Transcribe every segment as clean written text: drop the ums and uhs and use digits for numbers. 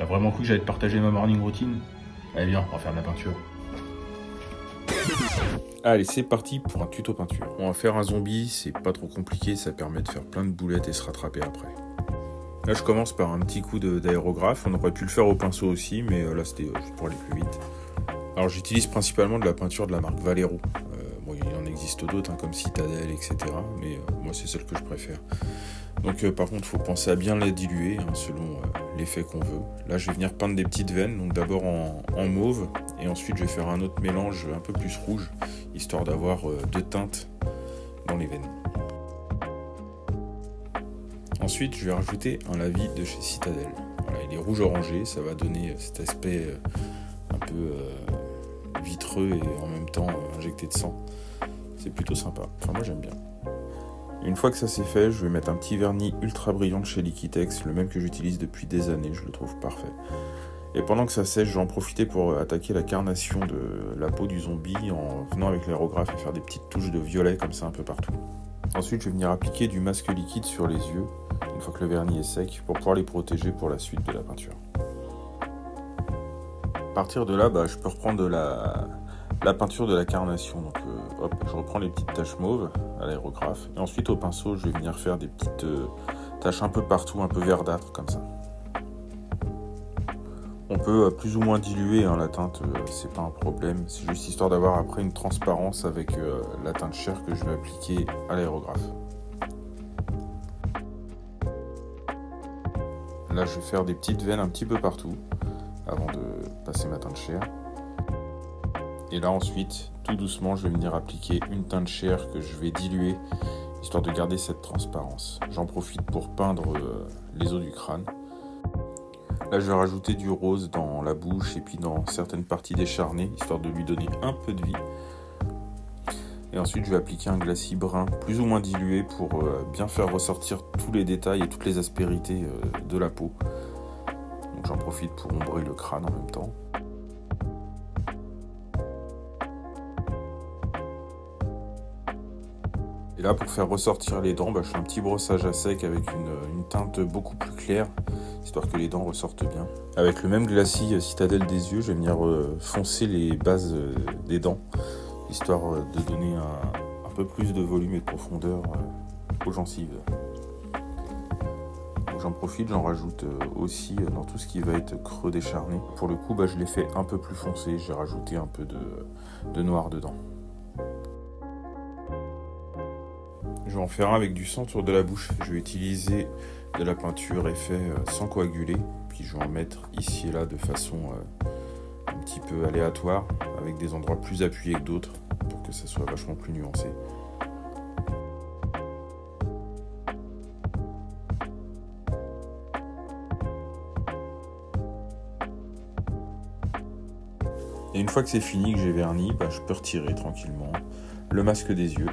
vraiment cru que j'allais te partager ma morning routine? Allez viens, on va faire de la peinture. Allez, c'est parti pour un tuto peinture. On va faire un zombie, c'est pas trop compliqué, ça permet de faire plein de boulettes et se rattraper après. Là, je commence par un petit coup d'aérographe. On aurait pu le faire au pinceau aussi, mais là, c'était juste pour aller plus vite. Alors, j'utilise principalement de la peinture de la marque Valero. Bon, il en existe d'autres, comme Citadel, etc. Mais moi, c'est celle que je préfère. Donc, par contre, il faut penser à bien la diluer, selon l'effet qu'on veut. Là, je vais venir peindre des petites veines, donc d'abord en mauve, et ensuite, je vais faire un autre mélange un peu plus rouge, histoire d'avoir deux teintes dans les veines. Ensuite, je vais rajouter un lavis de chez Citadel. Voilà, il est rouge-orangé, ça va donner cet aspect un peu vitreux et en même temps injecté de sang. C'est plutôt sympa. Enfin, moi, j'aime bien. Une fois que ça c'est fait, je vais mettre un petit vernis ultra brillant de chez Liquitex, le même que j'utilise depuis des années, je le trouve parfait. Et pendant que ça sèche, je vais en profiter pour attaquer la carnation de la peau du zombie en venant avec l'aérographe et faire des petites touches de violet comme ça un peu partout. Ensuite, je vais venir appliquer du masque liquide sur les yeux, une fois que le vernis est sec, pour pouvoir les protéger pour la suite de la peinture. À partir de là, je peux reprendre la peinture de la carnation. Donc, je reprends les petites taches mauves à l'aérographe. Et ensuite, au pinceau, je vais venir faire des petites taches un peu partout, un peu verdâtres, comme ça. On peut plus ou moins diluer la teinte, c'est pas un problème. C'est juste histoire d'avoir après une transparence avec la teinte chair que je vais appliquer à l'aérographe. Là, je vais faire des petites veines un petit peu partout avant de passer ma teinte chair. Et là, ensuite, tout doucement, je vais venir appliquer une teinte chair que je vais diluer, histoire de garder cette transparence. J'en profite pour peindre les os du crâne. Là, je vais rajouter du rose dans la bouche et puis dans certaines parties décharnées, histoire de lui donner un peu de vie. Et ensuite, je vais appliquer un glacis brun, plus ou moins dilué, pour bien faire ressortir tous les détails et toutes les aspérités de la peau. Donc j'en profite pour ombrer le crâne en même temps. Et là, pour faire ressortir les dents, je fais un petit brossage à sec avec une teinte beaucoup plus claire, histoire que les dents ressortent bien. Avec le même glacis Citadel des yeux, je vais venir foncer les bases des dents, histoire de donner un peu plus de volume et de profondeur aux gencives. Donc j'en profite, j'en rajoute aussi dans tout ce qui va être creux décharné. Pour le coup, je l'ai fait un peu plus foncé, j'ai rajouté un peu de noir dedans. Je vais en faire un avec du sang autour de la bouche. Je vais utiliser de la peinture effet sans coaguler. Puis je vais en mettre ici et là de façon un petit peu aléatoire, avec des endroits plus appuyés que d'autres, pour que ça soit vachement plus nuancé. Et une fois que c'est fini, que j'ai verni, je peux retirer tranquillement le masque des yeux.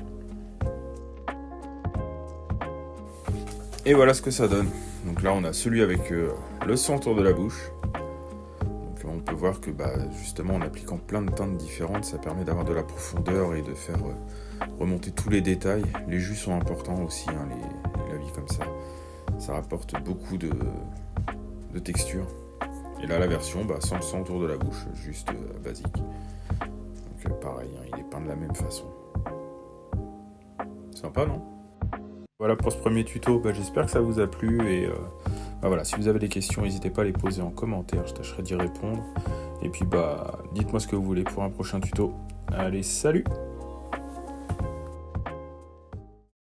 Et voilà ce que ça donne. Donc là, on a celui avec le sang autour de la bouche. Donc on peut voir que justement, en appliquant plein de teintes différentes, ça permet d'avoir de la profondeur et de faire remonter tous les détails. Les jus sont importants aussi, les lavis comme ça. Ça rapporte beaucoup de texture. Et là, la version sans le sang autour de la bouche, juste basique. Donc pareil, il est peint de la même façon. Sympa, non ? Voilà pour ce premier tuto, j'espère que ça vous a plu et voilà, si vous avez des questions, n'hésitez pas à les poser en commentaire, je tâcherai d'y répondre. Et puis dites-moi ce que vous voulez pour un prochain tuto. Allez, salut!